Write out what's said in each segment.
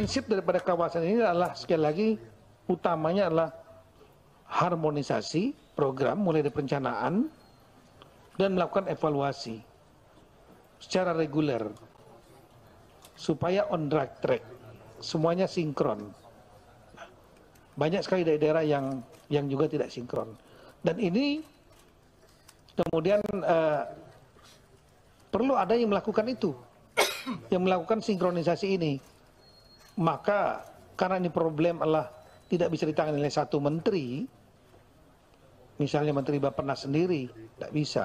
prinsip daripada kawasan ini adalah sekali lagi utamanya adalah harmonisasi program mulai dari perencanaan dan melakukan evaluasi secara reguler supaya on track, semuanya sinkron. Banyak sekali daerah-daerah yang juga tidak sinkron. Dan ini kemudian perlu ada yang melakukan itu, yang melakukan sinkronisasi ini. Maka karena ini problem adalah tidak bisa ditangani oleh satu menteri, misalnya Menteri Bappenas sendiri, tidak bisa.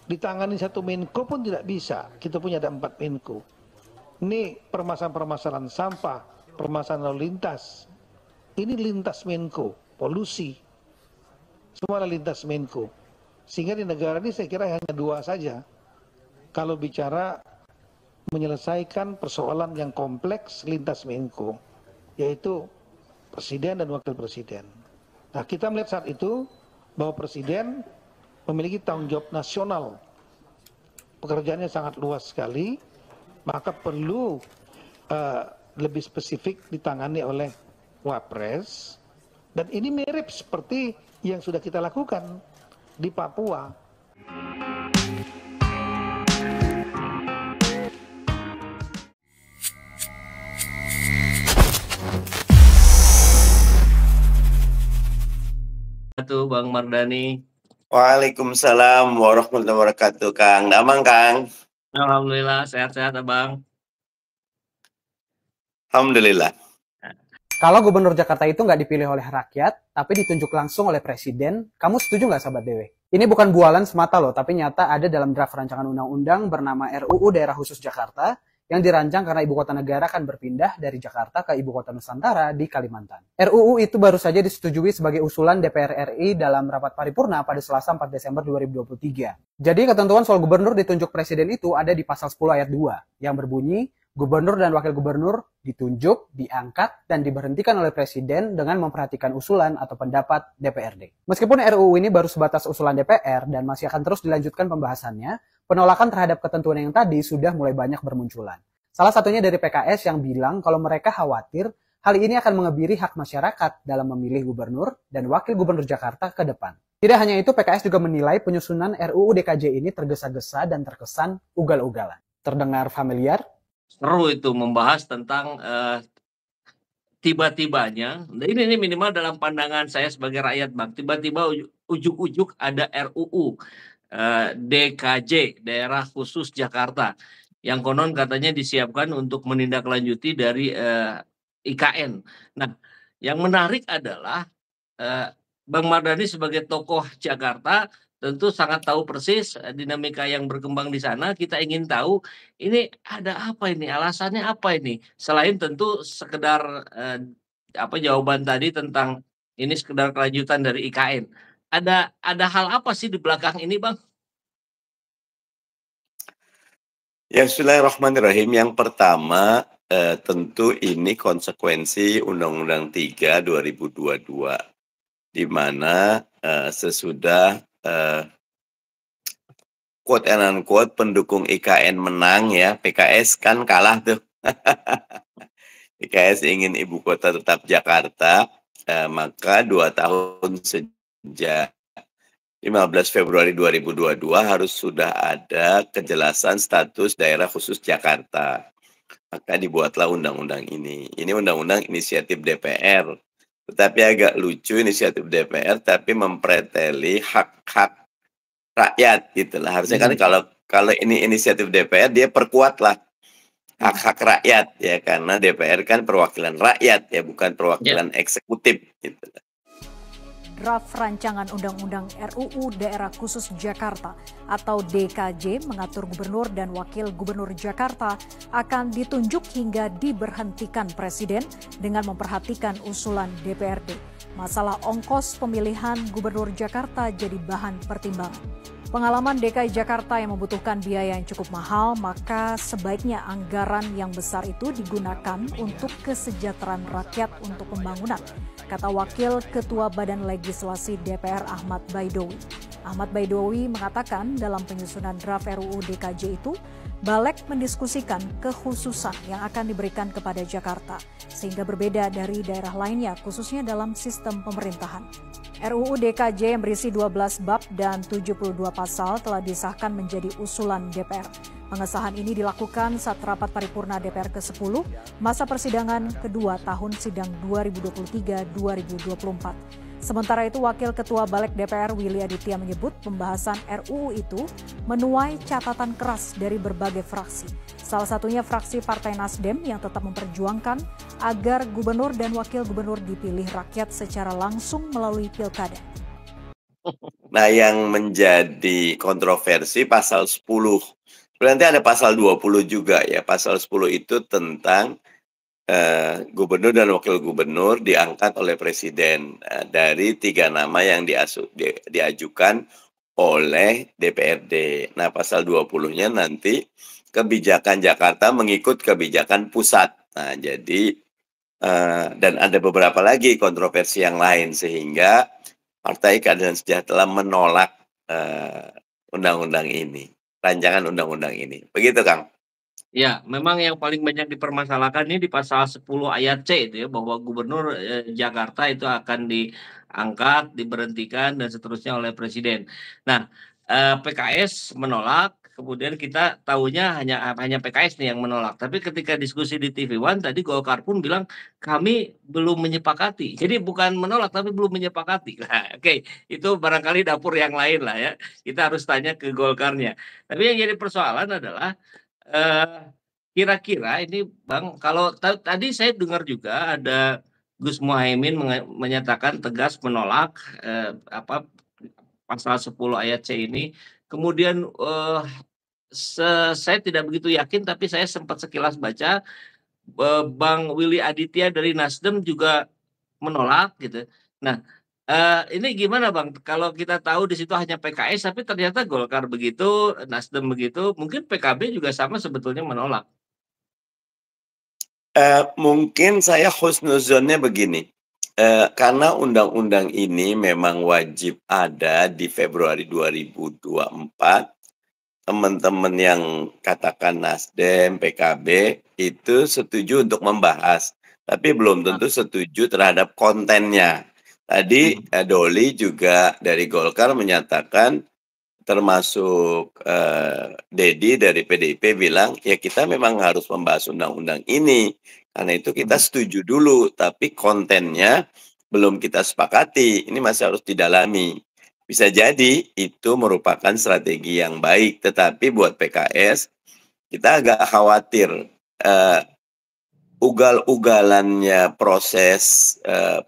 Ditangani satu Menko pun tidak bisa, kita punya ada 4 Menko. Ini permasalahan-permasalahan sampah, permasalahan lalu lintas, ini lintas Menko, polusi, semua lintas Menko. Sehingga di negara ini saya kira hanya 2 saja. Kalau bicara menyelesaikan persoalan yang kompleks lintas Menko, yaitu Presiden dan Wakil Presiden. Nah, kita melihat saat itu bahwa Presiden memiliki tanggung jawab nasional. Pekerjaannya sangat luas sekali, maka perlu lebih spesifik ditangani oleh Wapres, dan ini mirip seperti yang sudah kita lakukan di Papua. Bang Mardhani. Waalaikumsalam warahmatullahi wabarakatuh, Kang. Damang, Kang. Alhamdulillah, sehat-sehat, Abang. Alhamdulillah. Kalau Gubernur Jakarta itu nggak dipilih oleh rakyat, tapi ditunjuk langsung oleh Presiden, kamu setuju nggak, sahabat Dewe? Ini bukan bualan semata loh, tapi nyata ada dalam draft rancangan undang-undang bernama RUU Daerah Khusus Jakarta, yang dirancang karena ibu kota negara akan berpindah dari Jakarta ke ibu kota Nusantara di Kalimantan. RUU itu baru saja disetujui sebagai usulan DPR RI dalam rapat paripurna pada Selasa 4 Desember 2023. Jadi ketentuan soal gubernur ditunjuk presiden itu ada di pasal 10 ayat 2, yang berbunyi, gubernur dan wakil gubernur ditunjuk, diangkat, dan diberhentikan oleh presiden dengan memperhatikan usulan atau pendapat DPRD. Meskipun RUU ini baru sebatas usulan DPR dan masih akan terus dilanjutkan pembahasannya, penolakan terhadap ketentuan yang tadi sudah mulai banyak bermunculan. Salah satunya dari PKS yang bilang kalau mereka khawatir hal ini akan mengebiri hak masyarakat dalam memilih gubernur dan wakil gubernur Jakarta ke depan. Tidak hanya itu, PKS juga menilai penyusunan RUU DKJ ini tergesa-gesa dan terkesan ugal-ugalan. Terdengar familiar? Seru itu membahas tentang tiba-tibanya. Ini minimal dalam pandangan saya sebagai rakyat, Bang. Tiba-tiba ujuk-ujuk ada RUU DKJ, Daerah Khusus Jakarta, yang konon katanya disiapkan untuk menindaklanjuti dari IKN. Nah, yang menarik adalah Bang Mardhani sebagai tokoh Jakarta tentu sangat tahu persis dinamika yang berkembang di sana. Kita ingin tahu ini ada apa ini, alasannya apa ini, selain tentu sekedar jawaban tadi tentang ini sekedar kelanjutan dari IKN. Ada hal apa sih di belakang ini, Bang? Ya, bismillahirrahmanirrahim. Yang pertama, tentu ini konsekuensi Undang-Undang 3 2022, di mana sesudah quote and unquote pendukung IKN menang ya, PKS kan kalah tuh. PKS ingin ibu kota tetap Jakarta, maka 2 tahun sejak 15 Februari 2022 harus sudah ada kejelasan status daerah khusus Jakarta. Maka dibuatlah undang-undang ini. Ini undang-undang inisiatif DPR. Tetapi agak lucu inisiatif DPR tapi mempreteli hak-hak rakyat gitu lah. Harusnya kan kalau ini inisiatif DPR dia perkuatlah hak-hak rakyat ya, karena DPR kan perwakilan rakyat ya, bukan perwakilan eksekutif gitu. Draft rancangan undang-undang RUU Daerah Khusus Jakarta atau DKJ mengatur gubernur dan wakil gubernur Jakarta akan ditunjuk hingga diberhentikan presiden dengan memperhatikan usulan DPRD. Masalah ongkos pemilihan gubernur Jakarta jadi bahan pertimbangan. Pengalaman DKI Jakarta yang membutuhkan biaya yang cukup mahal, maka sebaiknya anggaran yang besar itu digunakan untuk kesejahteraan rakyat untuk pembangunan, kata Wakil Ketua Badan Legislasi DPR Ahmad Baidowi. Ahmad Baidowi mengatakan dalam penyusunan draft RUU DKJ itu, Balik mendiskusikan kekhususan yang akan diberikan kepada Jakarta, sehingga berbeda dari daerah lainnya, khususnya dalam sistem pemerintahan. RUU DKJ yang berisi 12 bab dan 72 pasal telah disahkan menjadi usulan DPR. Pengesahan ini dilakukan saat rapat paripurna DPR ke-10 masa persidangan kedua tahun sidang 2023-2024. Sementara itu, Wakil Ketua Balik DPR Willy Aditya menyebut pembahasan RUU itu menuai catatan keras dari berbagai fraksi. Salah satunya fraksi Partai Nasdem yang tetap memperjuangkan agar gubernur dan wakil gubernur dipilih rakyat secara langsung melalui pilkada. Nah, yang menjadi kontroversi pasal 10. Nanti ada pasal 20 juga ya. Pasal 10 itu tentang gubernur dan wakil gubernur diangkat oleh presiden dari 3 nama yang diajukan oleh DPRD. Nah, pasal 20-nya nanti kebijakan Jakarta mengikut kebijakan pusat. Nah, jadi dan ada beberapa lagi kontroversi yang lain sehingga Partai Keadilan Sejahtera menolak undang-undang ini, rancangan undang-undang ini. Begitu, Kang? Ya, memang yang paling banyak dipermasalahkan ini di pasal 10 ayat C itu ya, bahwa gubernur Jakarta itu akan diangkat, diberhentikan dan seterusnya oleh presiden. Nah, PKS menolak, kemudian kita tahunya hanya PKS nih yang menolak. Tapi ketika diskusi di TV One tadi Golkar pun bilang kami belum menyepakati. Jadi bukan menolak tapi belum menyepakati. Nah, oke, itu barangkali dapur yang lain lah ya. Kita harus tanya ke Golkarnya. Tapi yang jadi persoalan adalah kira-kira ini Bang, kalau tadi saya dengar juga ada Gus Muhaimin menyatakan tegas menolak pasal 10 ayat C ini. Kemudian saya tidak begitu yakin, tapi saya sempat sekilas baca Bang Willy Aditya dari Nasdem juga menolak gitu. Nah, ini gimana Bang? Kalau kita tahu di situ hanya PKS, tapi ternyata Golkar begitu, Nasdem begitu, mungkin PKB juga sama sebetulnya menolak. Mungkin saya husnuzonnya begini, karena undang-undang ini memang wajib ada di Februari 2024, teman-teman yang katakan Nasdem, PKB itu setuju untuk membahas, tapi belum tentu setuju terhadap kontennya. Tadi Doli juga dari Golkar menyatakan, termasuk Dedi dari PDIP bilang, ya kita memang harus membahas undang-undang ini. Karena itu kita setuju dulu, tapi kontennya belum kita sepakati. Ini masih harus didalami. Bisa jadi itu merupakan strategi yang baik, tetapi buat PKS, kita agak khawatir ugal-ugalannya proses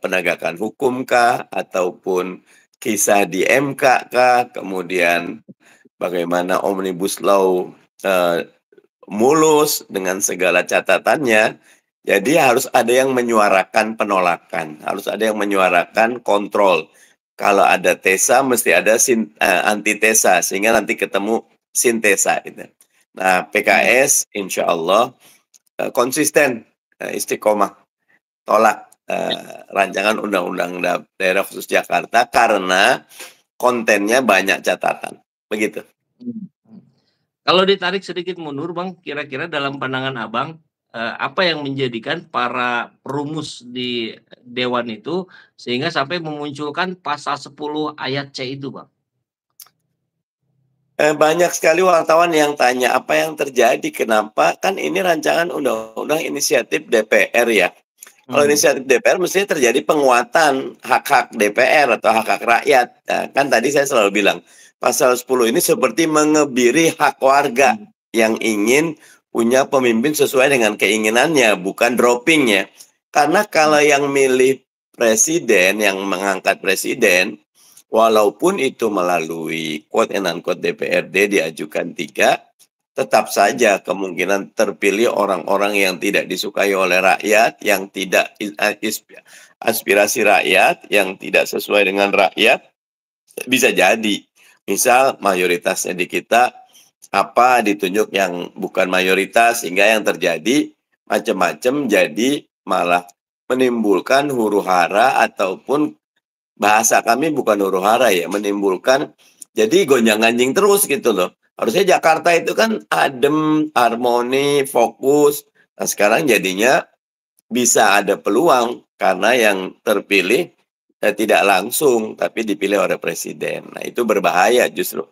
penegakan hukum kah, ataupun kisah di MK kah, kemudian bagaimana Omnibus Law mulus dengan segala catatannya. Jadi harus ada yang menyuarakan penolakan, harus ada yang menyuarakan kontrol. Kalau ada tesa, mesti ada antitesa, sehingga nanti ketemu sintesa. Gitu. Nah, PKS insya Allah konsisten, istiqomah, tolak rancangan undang-undang daerah khusus Jakarta karena kontennya banyak catatan. Begitu. Kalau ditarik sedikit mundur Bang, kira-kira dalam pandangan Abang, apa yang menjadikan para perumus di Dewan itu sehingga sampai memunculkan pasal 10 ayat C itu Bang? Banyak sekali wartawan yang tanya apa yang terjadi, kenapa, kan ini rancangan undang-undang inisiatif DPR ya. Kalau inisiatif DPR mestinya terjadi penguatan hak-hak DPR atau hak-hak rakyat. Nah, kan tadi saya selalu bilang, pasal 10 ini seperti mengebiri hak warga yang ingin punya pemimpin sesuai dengan keinginannya, bukan droppingnya. Karena kalau yang milih presiden, yang mengangkat presiden, walaupun itu melalui quote and unquote DPRD diajukan 3, tetap saja kemungkinan terpilih orang-orang yang tidak disukai oleh rakyat, yang tidak aspirasi rakyat, yang tidak sesuai dengan rakyat, bisa jadi. Misal mayoritasnya di kita ditunjuk yang bukan mayoritas, sehingga yang terjadi macam-macam, jadi malah menimbulkan huru-hara ataupun bahasa kami bukan huru-hara ya, menimbulkan jadi gonjang-ganjing terus gitu loh. Harusnya Jakarta itu kan adem, harmoni, fokus. Nah, sekarang jadinya bisa ada peluang karena yang terpilih tidak langsung, tapi dipilih oleh presiden. Nah, itu berbahaya justru.